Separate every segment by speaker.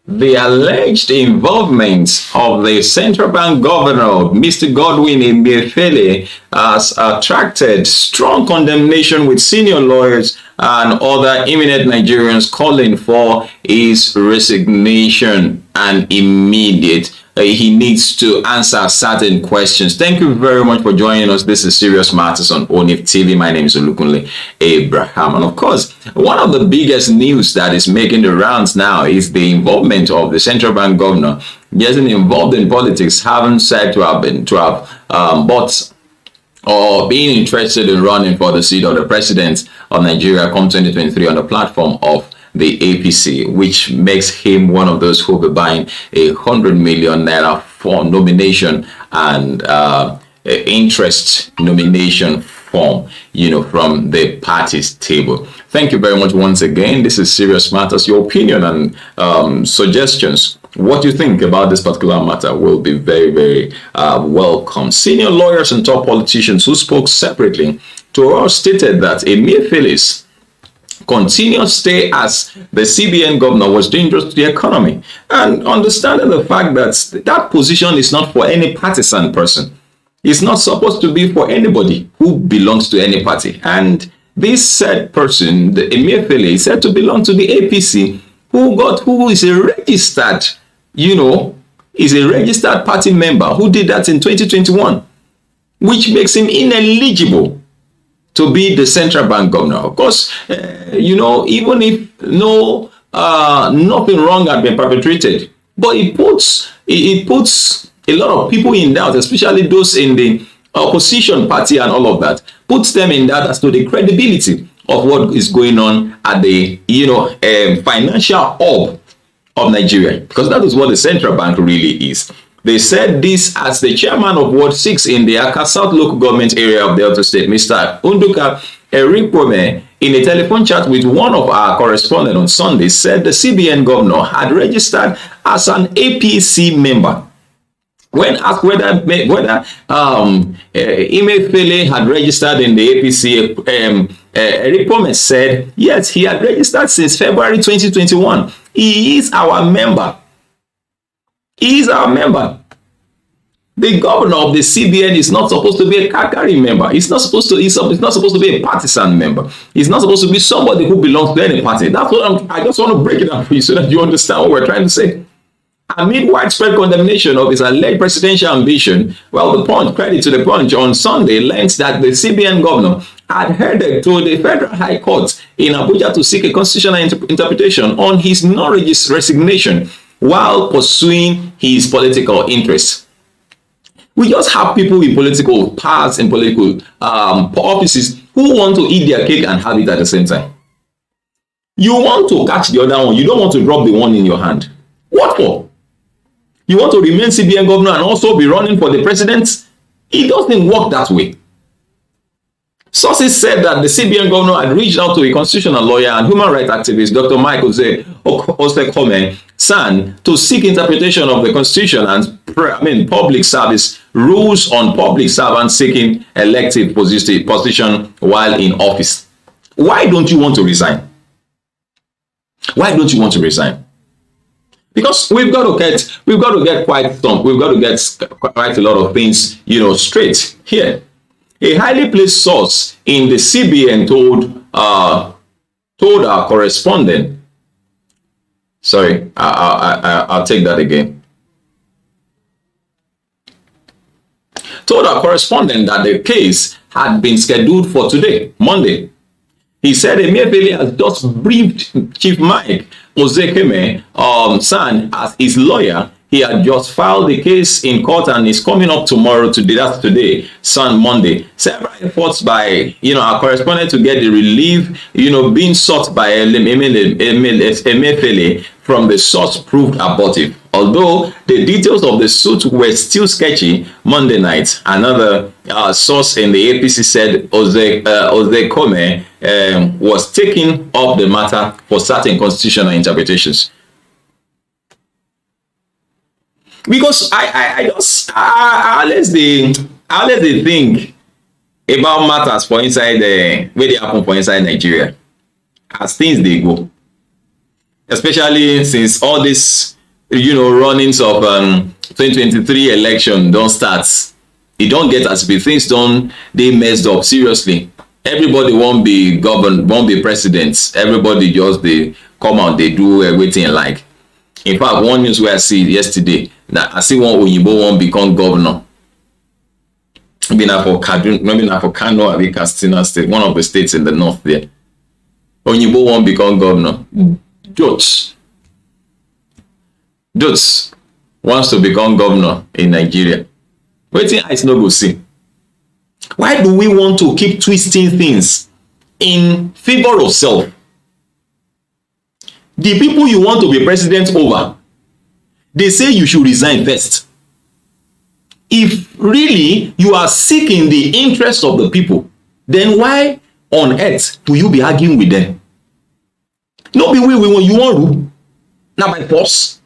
Speaker 1: The alleged involvement of the central bank governor, Mr. Godwin Emefiele, has attracted strong condemnation, with senior lawyers and other eminent Nigerians calling for his resignation and immediate. He needs to answer certain questions. Thank you very much for joining us. This is Serious Matters on ONIF TV. My name is Olukunle Abraham. And of course, one of the biggest news that is making the rounds now is the involvement of the central bank governor. He hasn't involved in politics, haven't said to have but or being interested in running for the seat of the president of Nigeria come 2023 on the platform of the APC, which makes him one of those who will be buying 100 million naira for nomination and interest nomination form, from the party's table. Thank you very much once again. This is Serious Matters. Your opinion and suggestions, what you think about this particular matter, will be very, very welcome. Senior lawyers and top politicians who spoke separately to us stated that Emefiele's continued stay as the CBN governor was dangerous to the economy, and understanding the fact that that position is not for any partisan person. It's not supposed to be for anybody who belongs to any party. And this said person, the Emefiele, is said to belong to the APC, who is a registered, is a registered party member who did that in 2021, which makes him ineligible to be the central bank governor. Of course, even if nothing wrong had been perpetrated, but it puts a lot of people in doubt, especially those in the opposition party and all of that, puts them in doubt as to the credibility of what is going on at the financial hub of Nigeria, because that is what the central bank really is. They said this as the chairman of Ward 6 in the Aka South local government area of Delta State, Mr. Unduka Erikpome, in a telephone chat with one of our correspondents on Sunday, said the CBN governor had registered as an APC member. When asked whether Emefiele had registered in the APC, Erikpome said, yes, he had registered since February 2021. He is our member. He is our member. The governor of the CBN is not supposed to be a Kakari member. It's not supposed to be a partisan member. It's not supposed to be somebody who belongs to any party. That's what I just want to break it down for you so that you understand what we're trying to say. Amid widespread condemnation of his alleged presidential ambition, credit to the Punch on Sunday learned that the CBN governor had headed to the Federal High Court in Abuja to seek a constitutional interpretation on his non-resignation while pursuing his political interests. We just have people in political paths and political offices who want to eat their cake and have it at the same time. You want to catch the other one. You don't want to drop the one in your hand. What for? You want to remain CBN governor and also be running for the president? It doesn't work that way. Sources said that the CBN governor had reached out to a constitutional lawyer and human rights activist, Dr. Mike Osekome San, to seek interpretation of the Constitution and public service rules on public servants seeking elective position while in office. Why don't you want to resign? Why don't you want to resign? Because we've got to get quite a lot of things, straight here. A highly placed source in the CBN told our correspondent. Sorry, I'll take that again. Told our correspondent that the case had been scheduled for today, Monday. He said Emefiele has just briefed Chief Mike Ozekeme San as his lawyer. He had just filed the case in court and is coming up tomorrow. That's today, Monday. Several efforts by our correspondent to get the relief being sought by Emefiele from the source proved abortive. Although the details of the suit were still sketchy, Monday night, another source in the APC said Ozekome was taking up the matter for certain constitutional interpretations. Because I always think about matters for inside where they happen for inside Nigeria as things they go, especially since all this runnings of 2023 election don't start. It don't get as big. Things don't, they messed up seriously. Everybody won't be governed, won't be presidents. Everybody just they come out, they do everything like. In fact, one news where I see yesterday, that I see one Oyinbo won't become governor. Maybe not for Kaduna, maybe not for Kano, I think Katsina State, one of the states in the north there. Oyinbo won't become governor. Jots wants to become governor in Nigeria. Waiting eyes no go see. Why do we want to keep twisting things in favor of self? The people you want to be president over, they say you should resign first. If really you are seeking the interest of the people, then why on earth do you be arguing with them? No be we want you want rule, not by force.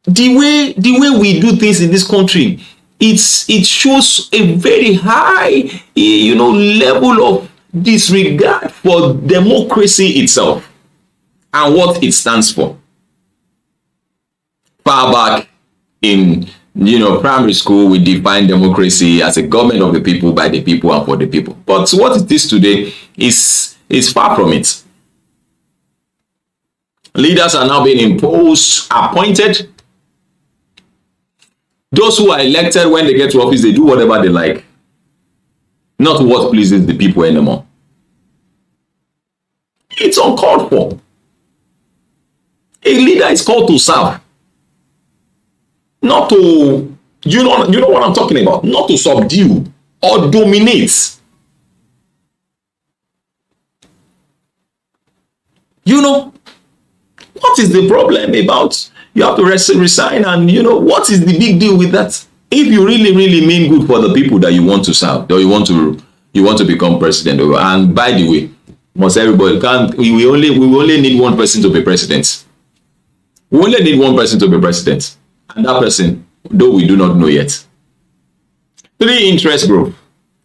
Speaker 1: The way we do things in this country, it shows a very high level of disregard for democracy itself and what it stands for. Far back in primary school, we defined democracy as a government of the people, by the people, and for the people. But what it is today is far from it. Leaders are now being imposed, appointed. Those who are elected, when they get to office, they do whatever they like. Not what pleases the people anymore. It's uncalled for. A leader is called to serve. Not to, you know what I'm talking about. Not to subdue or dominate. What is the problem about you have to resign, and what is the big deal with that? If you really mean good for the people that you want to serve, or you want to become president, and by the way, must everybody can't we only need one person to be president. We only need one person to be president, and that person, though we do not know yet. 3 interest group.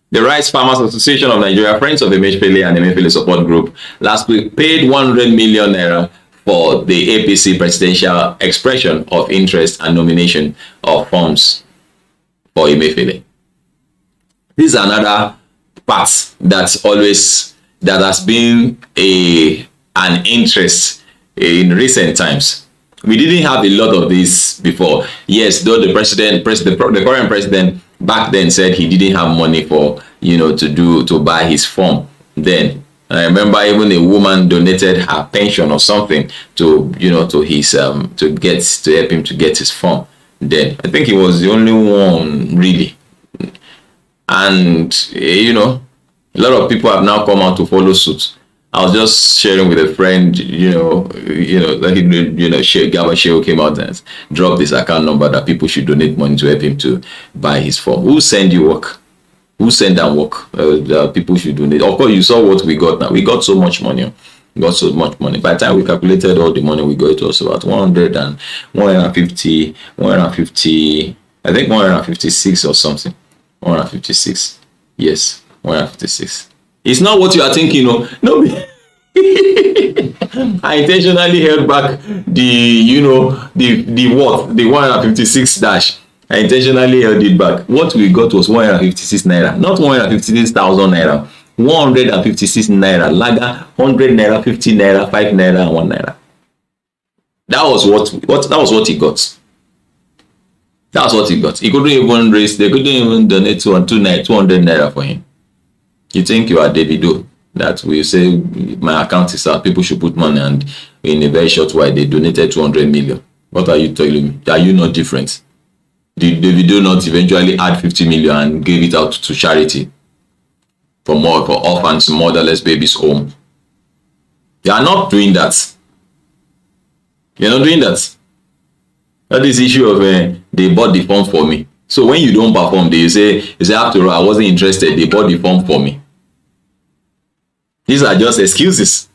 Speaker 1: The Rice Farmers Association of Nigeria, Friends of Emefiele and Emefiele Support Group, last week paid 100 million naira for the APC presidential expression of interest and nomination of funds for Emefiele. This is another part that has been an interest in recent times. We didn't have a lot of this before. Yes, though the current president back then said he didn't have money for to buy his form. Then I remember even a woman donated her pension or something to his to help him to get his form. Then I think he was the only one really, and a lot of people have now come out to follow suit. I was just sharing with a friend, Gaba Sheo came out and dropped this account number that people should donate money to help him to buy his form. Who send you work? Who send that work? People should donate. Of course, you saw what we got now. We got so much money. By the time we calculated all the money we got, it was about 150, I think 156 or something. 156. Yes, 156. It's not what you are thinking, no. I intentionally held back the 156 dash. I intentionally held it back. What we got was 156 naira, not 156,000 naira. 156 naira, lager 100 naira, 50 naira, 5 naira, and 1 naira. That was what he got. That's what he got. He couldn't even raise. They couldn't even donate 200 naira for him. You think you are Davido that will say my account is out, people should put money, and in a very short while they donated 200 million. What are you telling me? Are you not different? Did Davido not eventually add 50 million and gave it out to charity for orphans, motherless babies home? You are not doing that. You're not doing that. That is the issue of they bought the form for me. So when you don't perform, they say after all, I wasn't interested. They bought the form for me. These are just excuses.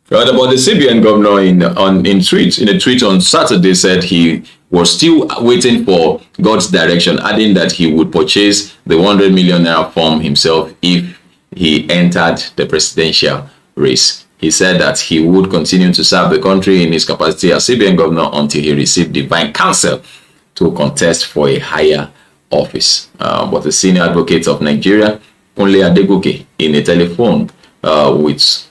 Speaker 1: But the CBN governor in a tweet on Saturday said he was still waiting for God's direction, adding that he would purchase the 100 million naira form himself if he entered the presidential race. He said that he would continue to serve the country in his capacity as CBN governor until he received divine counsel to contest for a higher office. But the senior advocate of Nigeria, Kunle Adegoke, in a telephone with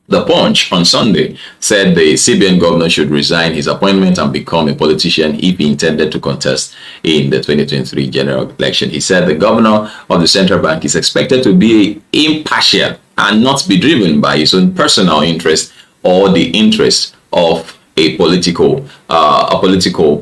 Speaker 1: The Punch on Sunday, said the CBN governor should resign his appointment and become a politician if he intended to contest in the 2023 general election. He said the governor of the central bank is expected to be impartial and not be driven by his own personal interest or the interest of a political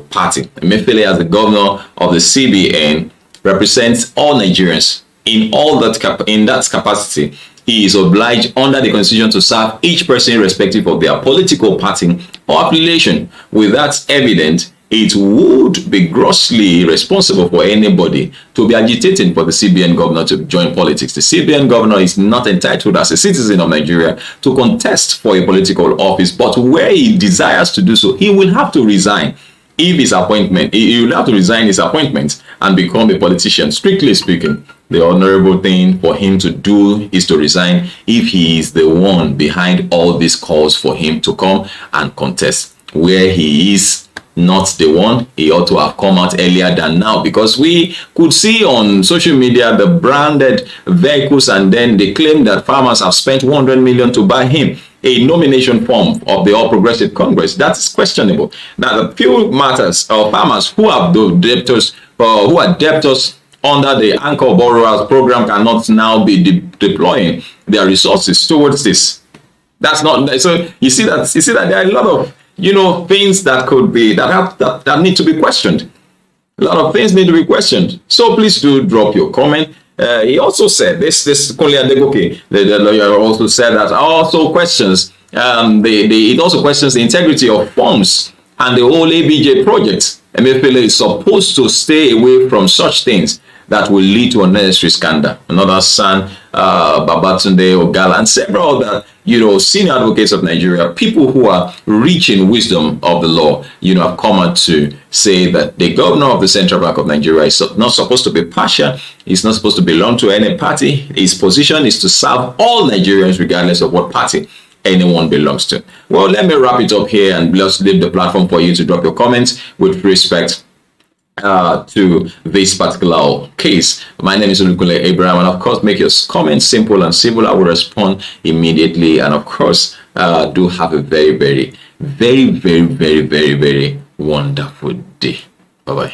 Speaker 1: party. Emefiele, as the governor of the CBN, represents all Nigerians in that capacity. He is obliged under the Constitution to serve each person irrespective of their political party or affiliation. With that evident, it would be grossly irresponsible for anybody to be agitating for the CBN governor to join politics. The CBN governor is not entitled as a citizen of Nigeria to contest for a political office, but where he desires to do so, he will have to resign. If his appointment, he will have to resign his appointment and become a politician. Strictly speaking, the honorable thing for him to do is to resign if he is the one behind all these calls for him to come and contest. Where he is not the one, he ought to have come out earlier than now, because we could see on social media the branded vehicles, and then they claim that farmers have spent 100 million to buy him a nomination form of the All Progressive Congress. That is questionable. Now, the few matters of farmers who have the debtors, who are debtors under the Anchor Borrowers Program, cannot now be deploying their resources towards this. That's not so. You see that there are a lot of things that could be that need to be questioned. A lot of things need to be questioned. So please do drop your comment. He also said this Kunle Adegoke, the lawyer, also said that also questions it also questions the integrity of forms and the whole ABJ project. Emefiele is supposed to stay away from such things that will lead to unnecessary scandal. Another son, Babatunde Ogala, and several other, senior advocates of Nigeria, people who are rich in wisdom of the law, have come out to say that the governor of the Central Bank of Nigeria is not supposed to be partial. He's not supposed to belong to any party. His position is to serve all Nigerians, regardless of what party anyone belongs to. Well, let me wrap it up here and just leave the platform for you to drop your comments with respect to this particular case. My name is Olukunle Abraham, and of course, make your comments simple and civil. I will respond immediately, and of course, do have a very, very, very, very, very, very, very wonderful day. Bye bye.